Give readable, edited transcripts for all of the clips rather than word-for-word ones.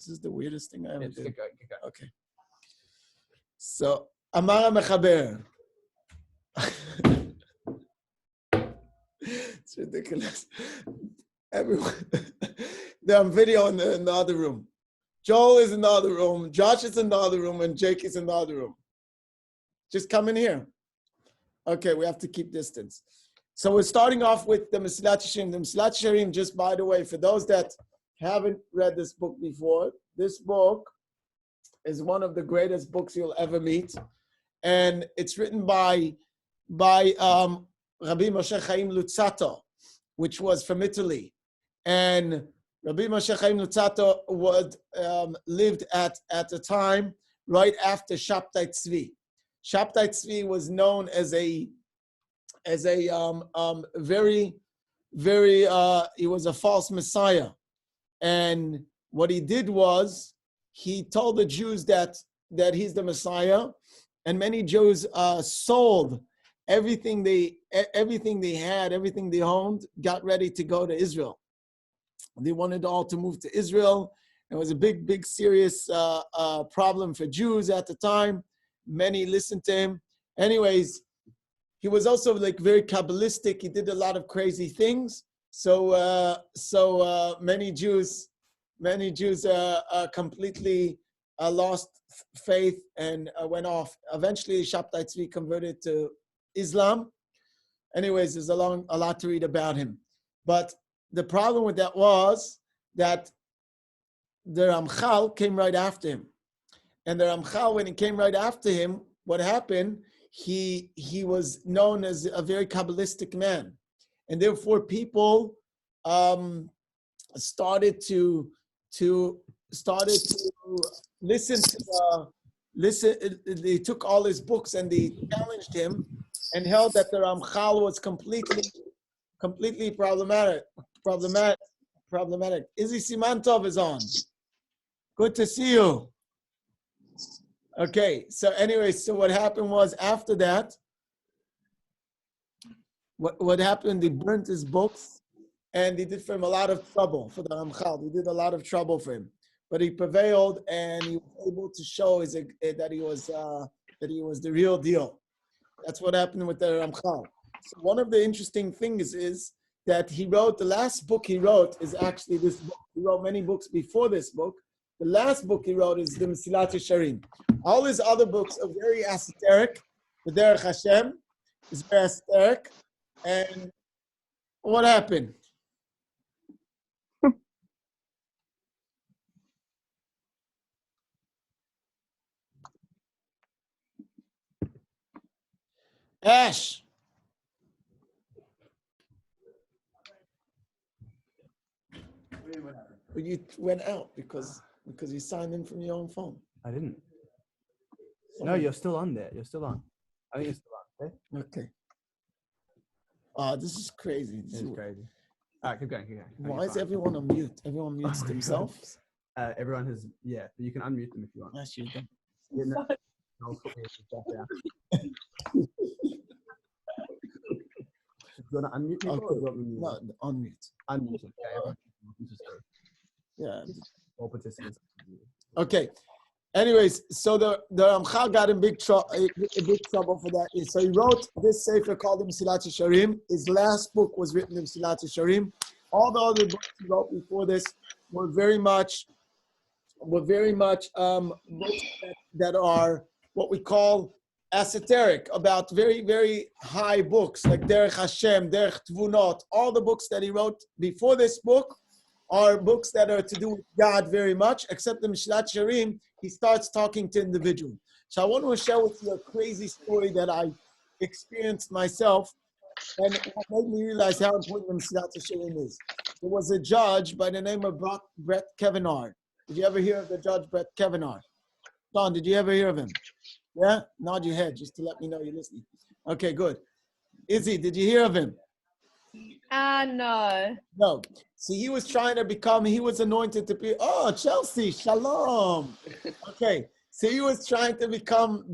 This is the weirdest thing I ever did. Get going. Okay. So, Amar HaMechaber. It's ridiculous. Everyone. They're on video in the other room. Joel is in the other room. Josh is in the other room. And Jake is in the other room. Just come in here. Okay, we have to keep distance. So we're starting off with the Mesilat Yesharim. The Mesilat Yesharim, just by the way, for those that haven't read this book before, this book is one of the greatest books you'll ever meet. And it's written by Rabbi Moshe Chaim Luzzatto, which was from Italy. And Rabbi Moshe Chaim Luzzatto lived at a time right after Shabtai Tzvi. Shabtai Tzvi was known as a very, he was a false messiah. And what he did was, he told the Jews that he's the Messiah, and many Jews sold everything they had, everything they owned, got ready to go to Israel. They wanted all to move to Israel. It was a big, serious problem for Jews at the time. Many listened to him. Anyways, he was also like very Kabbalistic. He did a lot of crazy things. So many Jews completely lost faith and went off. Eventually, Shabtai Tzvi converted to Islam. Anyways, there's a lot to read about him. But the problem with that was that the Ramchal came right after him. And the Ramchal, when he came right after him, what happened? He was known as a very Kabbalistic man. And therefore, people started to listen. They took all his books and they challenged him and held that the Ramchal was completely problematic. Izzy Simantov is on. Good to see you. Okay, so anyway, so what happened was after that, what happened, they burnt his books and they did for him a lot of trouble for the Ramchal. They did a lot of trouble for him. But he prevailed and he was able to show that he was the real deal. That's what happened with the Ramchal. So one of the interesting things is that the last book he wrote is actually this book. He wrote many books before this book. The last book he wrote is the Mesilat Yesharim. All his other books are very esoteric. The Derech Hashem is very esoteric. And what happened? Ash. But you went out because you signed in from your own phone. I didn't. No, you're still on there. You're still on. I think you're still on. Okay. This is crazy. This is crazy. All right, keep going. Why is everyone on mute? Everyone mutes themselves? Everyone has, yeah. You can unmute them if you want. Yes, you do. Yeah, no. I'll put me down. Do you want to unmute me? Okay. No, unmute. Unmute. Okay. Yeah. All participants. Okay. Anyways, so the Ramchal got in big trouble for that. So he wrote this sefer called the Mesilat Yesharim. His last book was written in Mesilat Yesharim. All the other books he wrote before this were very much books that are what we call esoteric, about very, very high books like Derech Hashem, Derech Tvunot. All the books that he wrote before this book are books that are to do with God very much, except the Mesilat Yesharim, he starts talking to individuals. So I want to share with you a crazy story that I experienced myself, and it made me realize how important the Mesilat Yesharim is. There was a judge by the name of Brett Kavanaugh. Did you ever hear of the judge Brett Kavanaugh? Don, did you ever hear of him? Yeah? Nod your head just to let me know you're listening. Okay, good. Izzy, did you hear of him? No. No. See, he was anointed to be, Chelsea, shalom. Okay. So he was trying to become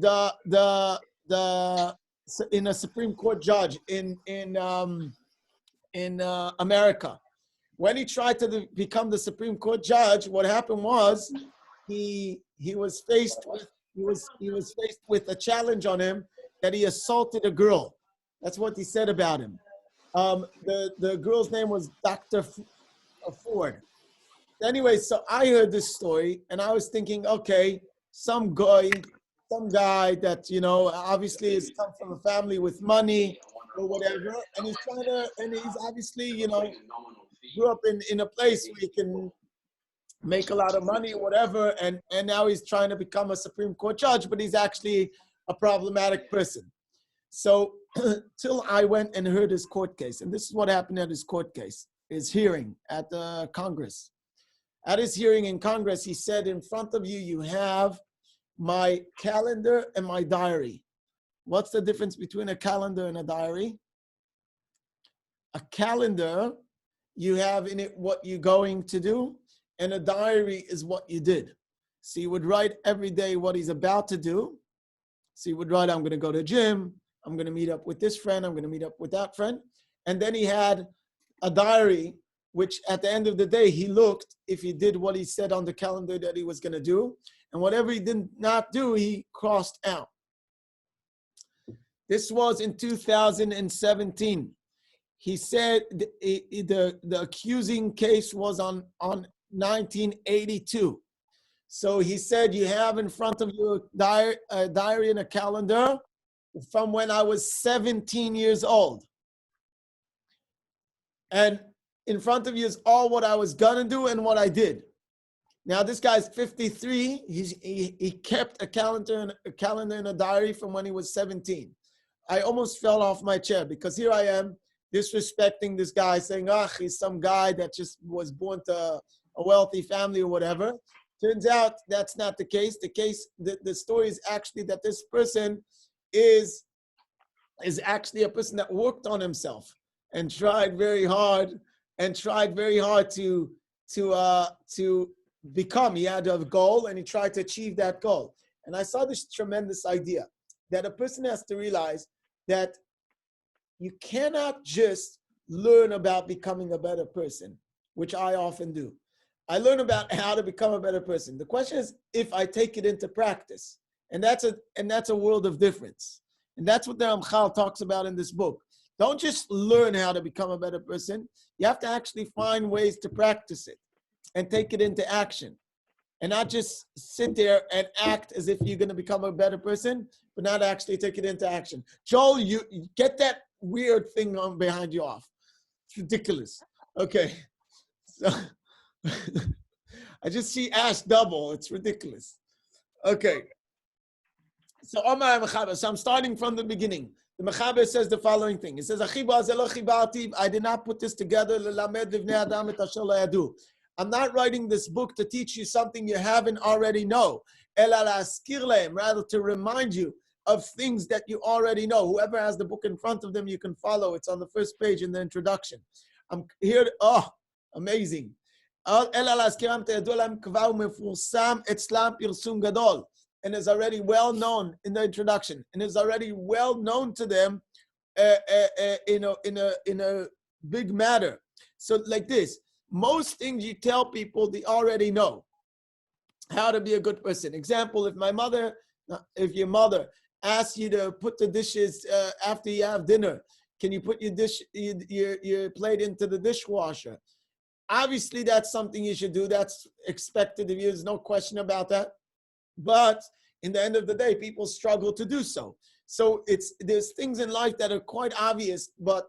in a Supreme Court judge in America. When he tried to become the Supreme Court judge, what happened was he was faced with a challenge on him that he assaulted a girl. That's what he said about him. The girl's name was Dr. Ford. Anyway, so I heard this story and I was thinking, okay, some guy that, you know, obviously has come from a family with money or whatever, and he's obviously, you know, grew up in a place where he can make a lot of money or whatever, and now he's trying to become a Supreme Court judge, but he's actually a problematic person. So till I went and heard his court case, and this is what happened at his court case, his hearing at the Congress. At his hearing in Congress, he said, in front of you, you have my calendar and my diary. What's the difference between a calendar and a diary? A calendar, you have in it what you're going to do, and a diary is what you did. So you would write every day what he's about to do. So you would write, I'm going to go to the gym, I'm going to meet up with this friend, I'm going to meet up with that friend. And then he had a diary, which at the end of the day, he looked if he did what he said on the calendar that he was going to do. And whatever he did not do, he crossed out. This was in 2017. He said the accusing case was on 1982. So he said, you have in front of you a diary and a calendar from when I was 17 years old. And in front of you is all what I was gonna do and what I did. Now this guy's 53. He kept a calendar and a diary from when he was 17. I almost fell off my chair because here I am disrespecting this guy, saying, he's some guy that just was born to a wealthy family or whatever. Turns out that's not the case. The story is actually that this person is actually a person that worked on himself and tried very hard to become. He had a goal and he tried to achieve that goal. And I saw this tremendous idea that a person has to realize that you cannot just learn about becoming a better person, which I often do. I learn about how to become a better person. The question is if I take it into practice. And that's a world of difference. And that's what the Ramchal talks about in this book. Don't just learn how to become a better person. You have to actually find ways to practice it and take it into action. And not just sit there and act as if you're going to become a better person, but not actually take it into action. Joel, you get that weird thing on behind you off. It's ridiculous. Okay. So I just see Ash double. It's ridiculous. Okay. So I'm starting from the beginning. The Mechaber says the following thing. It says, I did not put this together. I'm not writing this book to teach you something you haven't already know. Rather to remind you of things that you already know. Whoever has the book in front of them, you can follow. It's on the first page in the introduction. I'm here. Amazing. And is already well known in the introduction, and is already well known to them in a big matter. So like this, most things you tell people, they already know how to be a good person. Example, if your mother asks you to put the dishes after you have dinner, can you put your plate into the dishwasher? Obviously, that's something you should do. That's expected of you. There's no question about that. But in the end of the day, people struggle to do so. So there's things in life that are quite obvious, but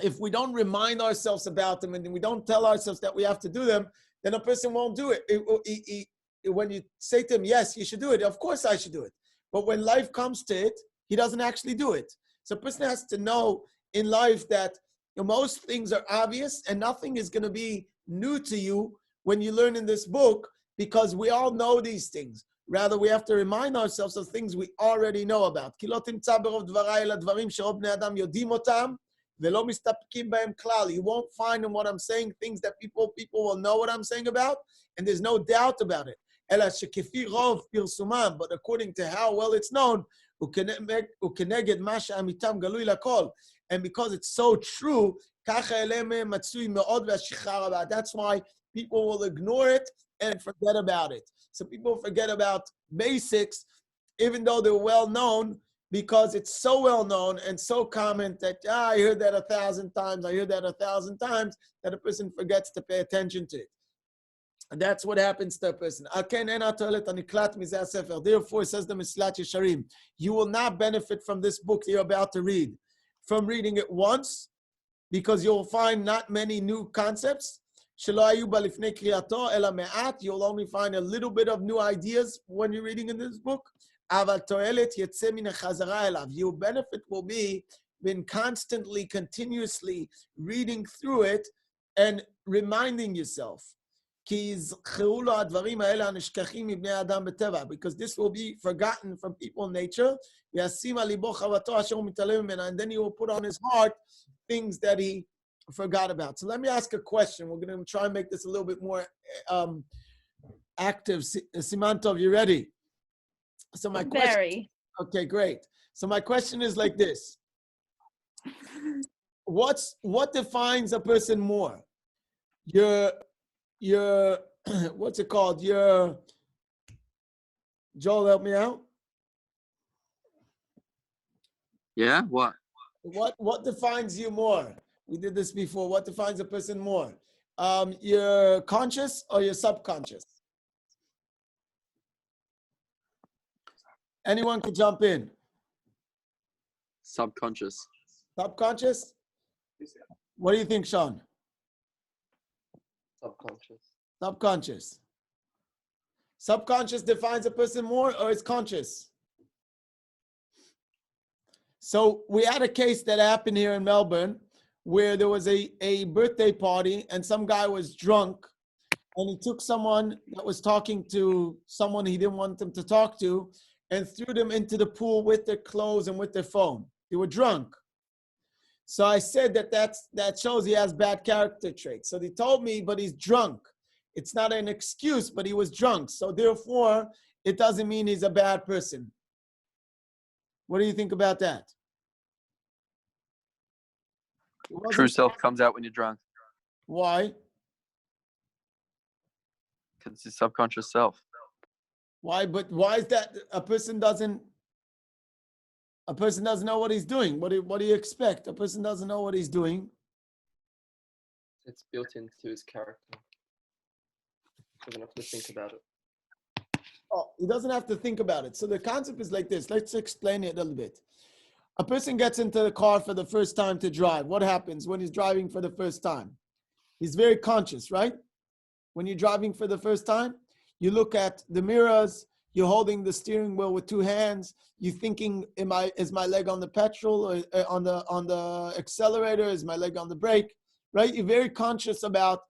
if we don't remind ourselves about them and we don't tell ourselves that we have to do them, then a person won't do it. When you say to him, yes, you should do it, of course I should do it. But when life comes to it, he doesn't actually do it. So a person has to know in life that most things are obvious and nothing is going to be new to you when you learn in this book, because we all know these things. Rather, we have to remind ourselves of things we already know about. You won't find in what I'm saying things that people will know what I'm saying about, and there's no doubt about it. But according to how well it's known, and because it's so true, That's why people will ignore it and forget about it. So people forget about basics, even though they're well known, because it's so well known and so common that I heard that 1,000 times, I heard that 1,000 times, that a person forgets to pay attention to it. And that's what happens to a person. Therefore, says the Mesilat Yesharim, you will not benefit from this book you're about to read from reading it once, because you'll find not many new concepts. You'll only find a little bit of new ideas when you're reading in this book. Your benefit will be in constantly, continuously reading through it and reminding yourself. Because this will be forgotten from people in nature. And then he will put on his heart things that he forgot about. So let me ask a question. We're going to try and make this a little bit more active. Simantov, you ready? So my question. Very. Okay, great. So my question is like this. What defines a person more? Your what's it called? Joel, help me out. Yeah, what? What defines you more? We did this before. What defines a person more? Your conscious or your subconscious? Anyone could jump in. Subconscious. Subconscious? What do you think, Sean? Subconscious. Subconscious. Subconscious defines a person more, or is conscious? So we had a case that happened here in Melbourne where there was a birthday party and some guy was drunk and he took someone that was talking to someone he didn't want them to talk to and threw them into the pool with their clothes and with their phone. They were drunk. So I said that shows he has bad character traits. So they told me, but he's drunk. It's not an excuse, but he was drunk. So therefore, it doesn't mean he's a bad person. What do you think about that? True self comes out when you're drunk. Why? Because it's your subconscious self. Why? But why is that a person doesn't know what he's doing? What do you expect? A person doesn't know what he's doing. It's built into his character. He doesn't have to think about it. Oh, he doesn't have to think about it. So the concept is like this. Let's explain it a little bit. A person gets into the car for the first time to drive. What happens when he's driving for the first time? He's very conscious, right? When you're driving for the first time, you look at the mirrors, you're holding the steering wheel with two hands, you're thinking, is my leg on the petrol or on the accelerator? Is my leg on the brake? Right? You're very conscious about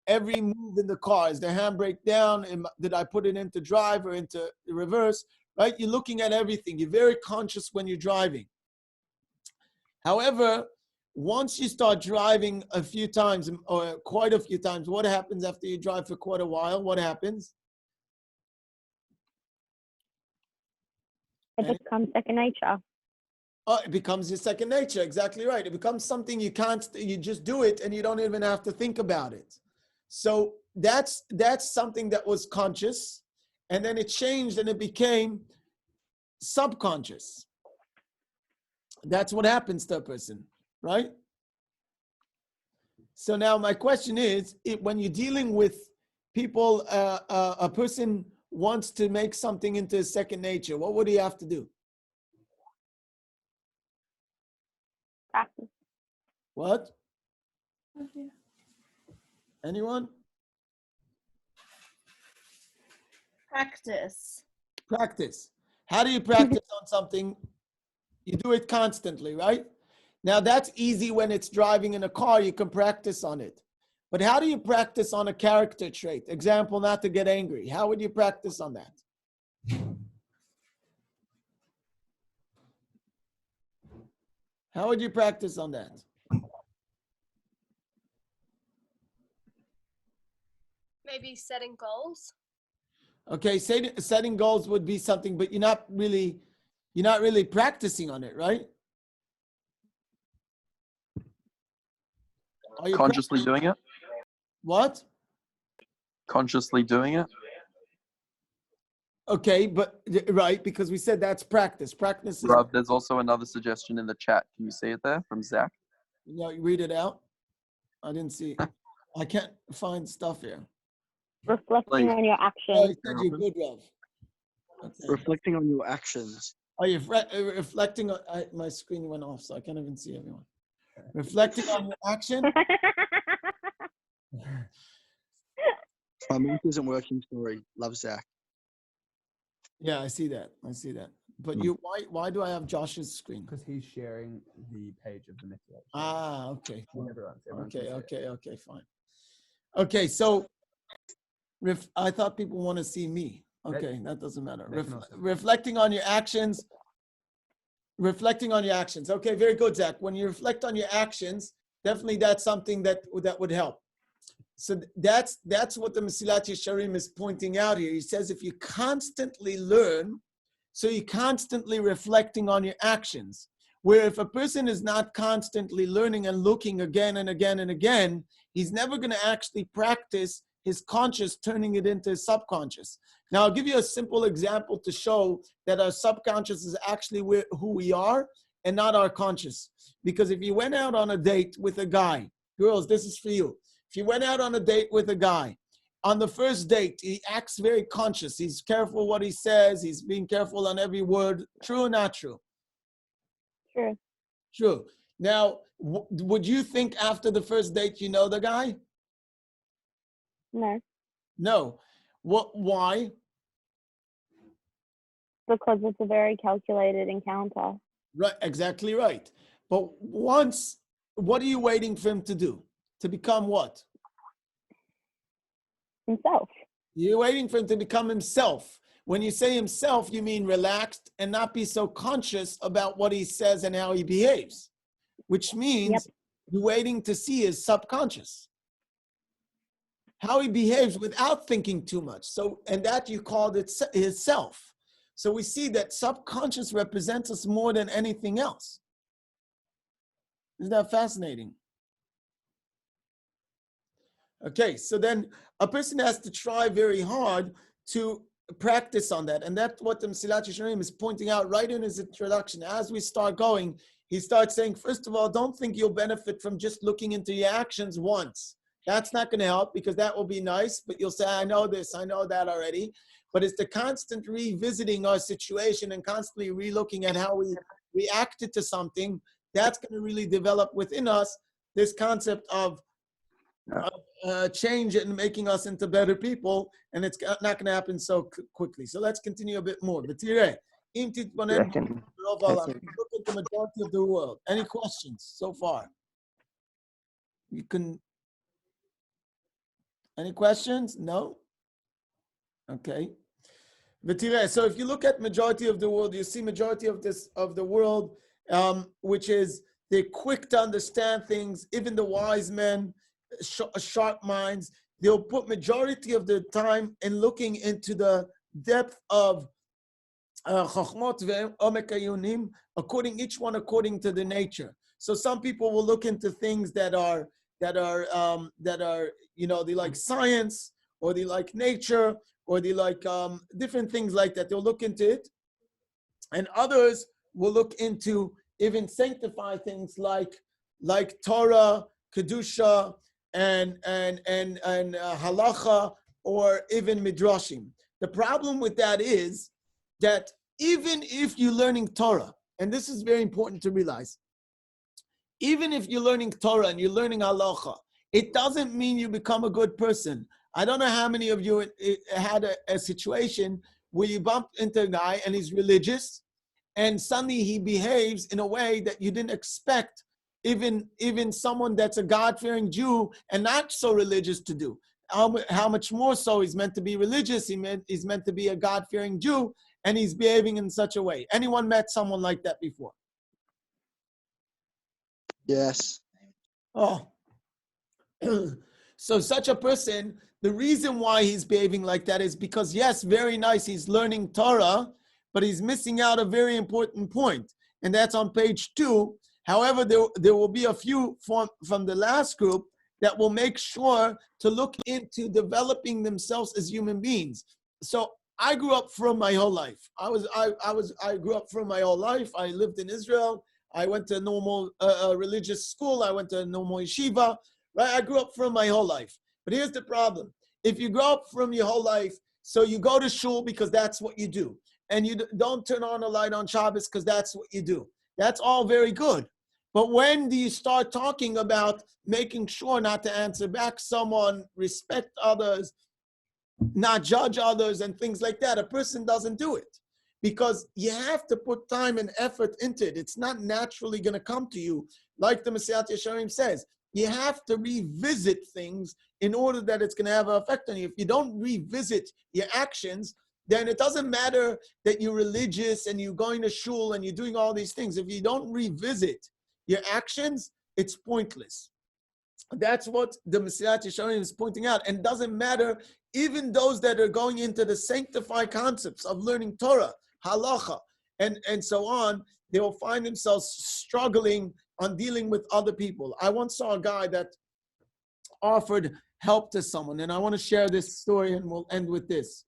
every move in the car. Is the handbrake down? Did I put it into drive or into reverse? Right? You're looking at everything. You're very conscious when you're driving. However, once you start driving a few times or quite a few times, what happens after you drive for quite a while? What happens? It becomes second nature. Oh, it becomes your second nature. Exactly right. It becomes something you just do it and you don't even have to think about it. So that's something that was conscious, and then it changed and it became subconscious. That's what happens to a person, right? So now my question is, when you're dealing with people, a person wants to make something into his second nature, what would he have to do? Practice. What? Anyone? Practice. Practice. How do you practice on something? You do it constantly, right? Now that's easy when it's driving in a car, you can practice on it. But how do you practice on a character trait? Example, not to get angry. How would you practice on that? How would you practice on that? Maybe setting goals. Okay, setting goals would be something, but you're not really practicing on it, right? Are you Consciously doing it? what? Consciously doing it? Okay, but right, because we said that's practice. Practice is, Rob, there's also another suggestion in the chat. Can you see it there from Zach? you read it out. I didn't see. I can't find stuff here. Reflecting Like- on your Oh, actions. you said you're good, Rav. Okay. Reflecting on your actions. Are you reflecting on? My screen went off, so I can't even see everyone. Reflecting on your action. My mic isn't working. Sorry. Love Zach. Yeah, I see that. I see that. But Hmm. you, why do I have Josh's screen? Because he's sharing the page of the Mesilat. Ah, okay. Everyone can see it. Okay, fine. Okay, so I thought people want to see me. Okay, that doesn't matter. They can also- Reflecting on your actions. Reflecting on your actions. Okay, very good, Zach. When you reflect on your actions, definitely that's something that would help. So that's what the Mesilat Yesharim is pointing out here. He says if you constantly learn, so you're constantly reflecting on your actions. Where if a person is not constantly learning and looking again and again and again, he's never going to actually practice his conscious, turning it into his subconscious. Now, I'll give you a simple example to show that our subconscious is actually who we are and not our conscious. Because if you went out on a date with a guy, girls, this is for you. If you went out on a date with a guy, on the first date, he acts very conscious. He's careful what he says. He's being careful on every word. True or not true? True. True. Now, would you think after the first date you know the guy? No. No. Why? Because it's a very calculated encounter. Right, exactly right. But once, what are you waiting for him to do? To become what? Himself. You're waiting for him to become himself. When you say himself, you mean relaxed and not be so conscious about what he says and how he behaves, which means you're waiting to see his subconscious, how he behaves without thinking too much. So, and that you called it his self. So we see that subconscious represents us more than anything else. Isn't that fascinating? Okay, so then a person has to try very hard to practice on that. And that's what the Mesilat Yesharim is pointing out right in his introduction. As we start going, he starts saying, first of all, don't think you'll benefit from just looking into your actions once. That's not going to help because that will be nice, but you'll say, I know this, I know that already. But it's the constant revisiting our situation and constantly relooking at how we reacted to something. That's going to really develop within us this concept of change and making us into better people, and it's not going to happen so quickly. So let's continue a bit more. But look at the majority of the world. Any questions so far? You can. Any questions? No? Okay. So if you look at majority of the world, you see majority of the world, which is they're quick to understand things. Even the wise men, sharp minds, they'll put majority of the time in looking into the depth of chachmot ve'omek hayunim, each one according to the nature. So some people will look into things that are they like science, or they like nature, or they like different things like that. They'll look into it, and others will look into even sanctify things like Torah, kedusha, and halacha, or even midrashim. The problem with that is that even if you're learning Torah, and this is very important to realize, even if you're learning Torah and you're learning halacha, it doesn't mean you become a good person. I don't know how many of you had a situation where you bumped into a guy and he's religious, and suddenly he behaves in a way that you didn't expect even someone that's a God-fearing Jew and not so religious to do. How much more so he's meant to be religious, he's meant to be a God-fearing Jew, and he's behaving in such a way. Anyone met someone like that before? Yes. Oh. So such a person, the reason why he's behaving like that is because, yes, very nice, he's learning Torah, but he's missing out a very important point. And that's on page 2, However, there will be a few from the last group that will make sure to look into developing themselves as human beings. So I grew up from my whole life. I grew up from my whole life. I lived in Israel. I went to a normal religious school. I went to a normal yeshiva. Right? I grew up from my whole life. But here's the problem. If you grow up from your whole life, so you go to shul because that's what you do. And you don't turn on a light on Shabbos because that's what you do. That's all very good. But when do you start talking about making sure not to answer back someone, respect others, not judge others, and things like that? A person doesn't do it because you have to put time and effort into it. It's not naturally going to come to you. Like the Mesilat Yesharim says, you have to revisit things in order that it's going to have an effect on you. If you don't revisit your actions, then it doesn't matter that you're religious and you're going to shul and you're doing all these things. If you don't revisit your actions, it's pointless. That's what the Mesilat Yesharim is pointing out. And it doesn't matter, even those that are going into the sanctified concepts of learning Torah, halacha, and so on, they will find themselves struggling on dealing with other people. I once saw a guy that offered help to someone, and I want to share this story, and we'll end with this.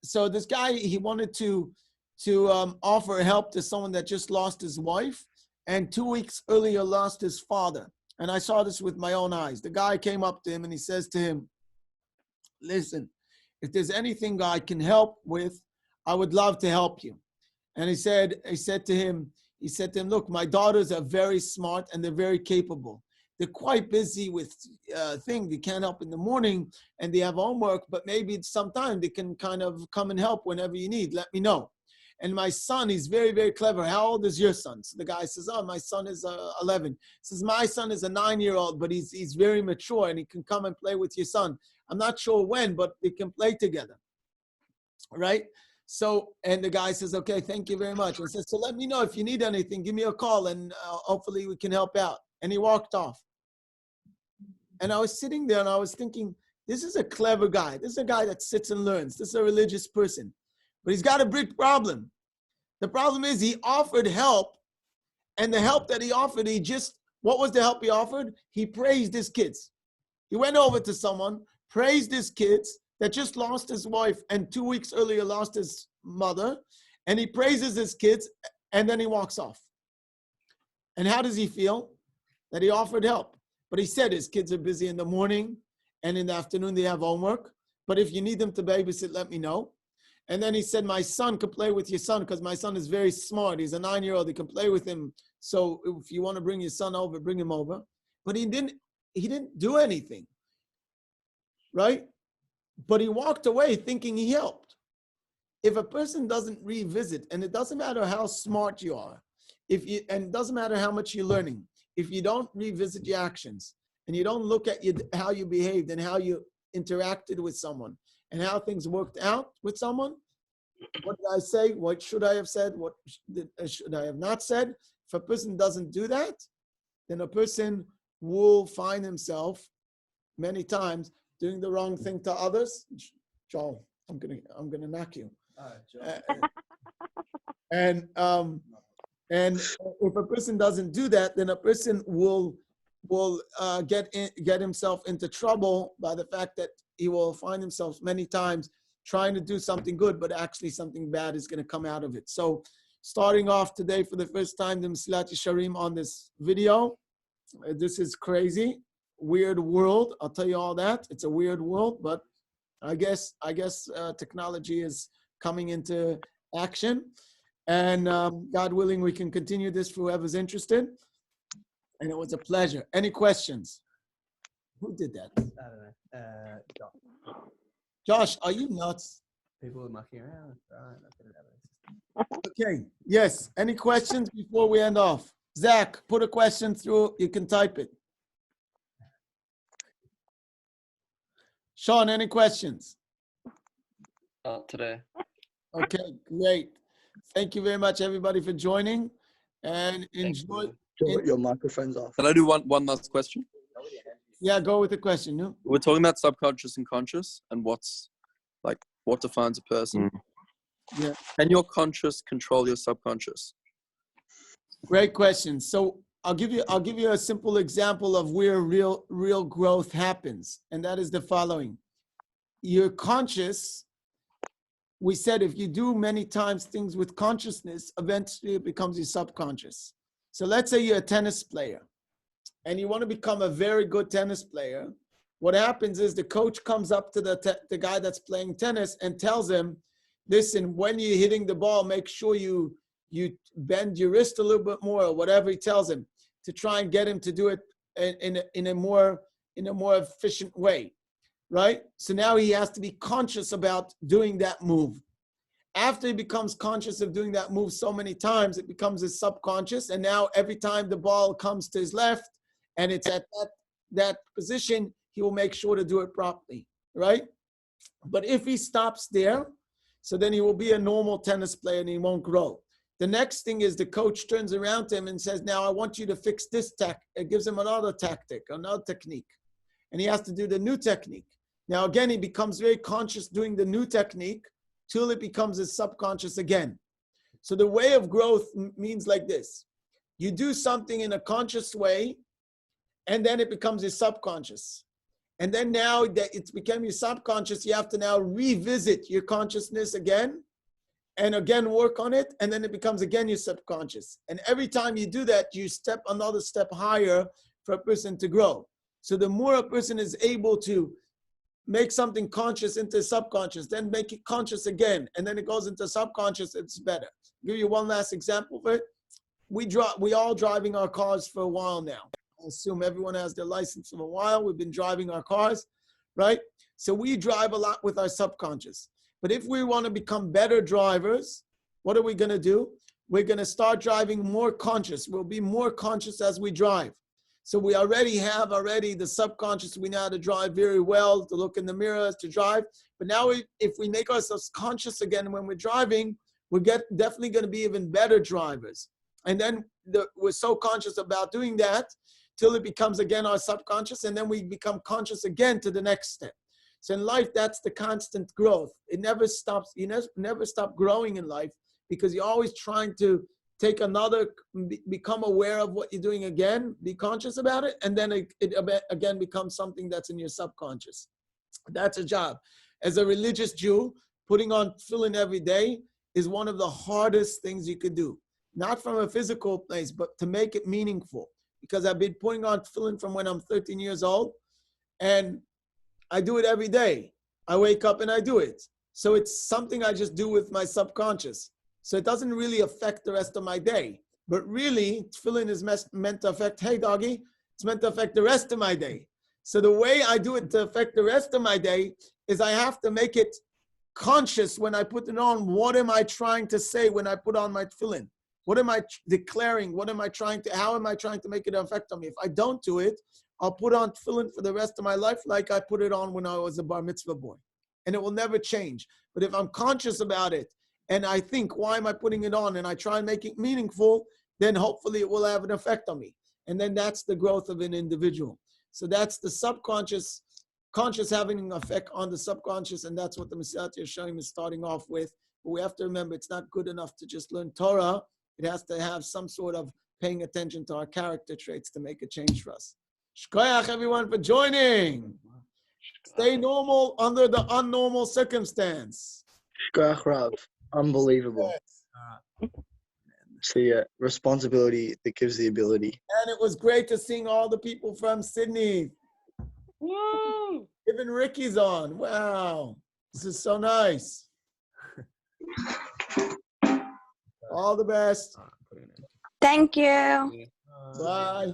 So this guy, he wanted to offer help to someone that just lost his wife, and 2 weeks earlier lost his father. And I saw this with my own eyes. The guy came up to him and he says to him, listen, if there's anything I can help with, I would love to help you. And he said to him, look, my daughters are very smart and they're very capable. They're quite busy with things. They can't help in the morning and they have homework, but maybe sometime they can kind of come and help whenever you need. Let me know. And my son, he's very, very clever. How old is your son? So the guy says, oh, my son is 11. He says, my son is a 9-year-old, but he's very mature and he can come and play with your son. I'm not sure when, but they can play together. Right? So, and the guy says, okay, thank you very much. And says, so let me know if you need anything, give me a call and hopefully we can help out. And he walked off. And I was sitting there and I was thinking, this is a clever guy. This is a guy that sits and learns. This is a religious person. But he's got a big problem. The problem is he offered help, and the help that he offered, what was the help he offered? He praised his kids. He went over to someone, praised his kids that just lost his wife and 2 weeks earlier lost his mother, and he praises his kids, and then he walks off. And how does he feel? That he offered help. But he said his kids are busy in the morning, and in the afternoon they have homework. But if you need them to babysit, let me know. And then he said, my son could play with your son because my son is very smart. He's a 9-year-old. He can play with him. So if you want to bring your son over, bring him over. But he didn't do anything. Right? But he walked away thinking he helped. If a person doesn't revisit, and it doesn't matter how smart you are, and it doesn't matter how much you're learning, if you don't revisit your actions and you don't look at how you behaved and how you interacted with someone, and how things worked out with someone, what did I say? What should I have said? What should I have not said? If a person doesn't do that, then a person will find himself many times doing the wrong thing to others. Joel, I'm gonna knock you. And if a person doesn't do that, then a person will get himself into trouble by the fact that he will find himself many times trying to do something good, but actually something bad is going to come out of it. So starting off today for the first time, the Mesilat Yesharim on this video. This is crazy, weird world. I'll tell you all that. It's a weird world, but I guess technology is coming into action. And God willing, we can continue this for whoever's interested. And it was a pleasure. Any questions? Who did that? I don't know. Josh. Josh, are you nuts? People are mucking around. Right. Okay. Yes. Any questions before we end off? Zach, put a question through. You can type it. Sean, any questions? Not today. Okay, great. Thank you very much, everybody, for joining. And enjoy. Your microphone's off. Can I do one last question? Yeah, go with the question. No? We're talking about subconscious and conscious and what defines a person. Yeah. Can your conscious control your subconscious? Great question. So I'll give you a simple example of where real growth happens, and that is the following. You're conscious. We said if you do many times things with consciousness, eventually it becomes your subconscious. So let's say you're a tennis player and you want to become a very good tennis player. What happens is the coach comes up to the guy that's playing tennis and tells him, listen, when you're hitting the ball, make sure you bend your wrist a little bit more, or whatever he tells him, to try and get him to do it in a more efficient way, right? So now he has to be conscious about doing that move. After he becomes conscious of doing that move so many times, it becomes his subconscious, and now every time the ball comes to his left and it's at that position, he will make sure to do it properly, right? But if he stops there, so then he will be a normal tennis player and he won't grow. The next thing is the coach turns around to him and says, now I want you to fix this it gives him another tactic, another technique. And he has to do the new technique. Now again, he becomes very conscious doing the new technique till it becomes his subconscious again. So the way of growth means like this. You do something in a conscious way, and then it becomes your subconscious. And then now that it's become your subconscious, you have to now revisit your consciousness again, and again work on it, and then it becomes again your subconscious. And every time you do that, you step another step higher for a person to grow. So the more a person is able to make something conscious into subconscious, then make it conscious again, and then it goes into subconscious, it's better. I'll give you one last example of it. We all driving our cars for a while now. I assume everyone has their license for a while. We've been driving our cars, right? So we drive a lot with our subconscious. But if we want to become better drivers, what are we going to do? We're going to start driving more conscious. We'll be more conscious as we drive. So we already have the subconscious. We know how to drive very well, to look in the mirrors, to drive. But now if we make ourselves conscious again when we're driving, we're definitely going to be even better drivers. And then we're so conscious about doing that till it becomes again our subconscious, and then we become conscious again to the next step. So in life, that's the constant growth. It never stops. You never stop growing in life, because you're always trying to take become aware of what you're doing again, be conscious about it, and then it again becomes something that's in your subconscious. That's a job. As a religious Jew, putting on tefillin every day is one of the hardest things you could do. Not from a physical place, but to make it meaningful. Because I've been putting on tefillin from when I'm 13 years old, and I do it every day. I wake up and I do it. So it's something I just do with my subconscious. So it doesn't really affect the rest of my day. But really, tefillin is meant to affect, hey doggy, it's meant to affect the rest of my day. So the way I do it to affect the rest of my day is I have to make it conscious when I put it on. What am I trying to say when I put on my tefillin? What am I declaring? How am I trying to make it affect on me? If I don't do it, I'll put on tefillin for the rest of my life like I put it on when I was a bar mitzvah boy. And it will never change. But if I'm conscious about it, and I think, why am I putting it on? And I try and make it meaningful, then hopefully it will have an effect on me. And then that's the growth of an individual. So that's the subconscious, conscious having an effect on the subconscious, and that's what the Mesilat Yesharim is starting off with. But we have to remember, it's not good enough to just learn Torah. It has to have some sort of paying attention to our character traits to make a change for us. Shkoyach, everyone, for joining. Stay normal under the unnormal circumstance. Shkoyach Rav. Unbelievable. It's the responsibility that gives the ability. And it was great to see all the people from Sydney. Woo! Even Ricky's on. Wow. This is so nice. All the best. Thank you. Bye.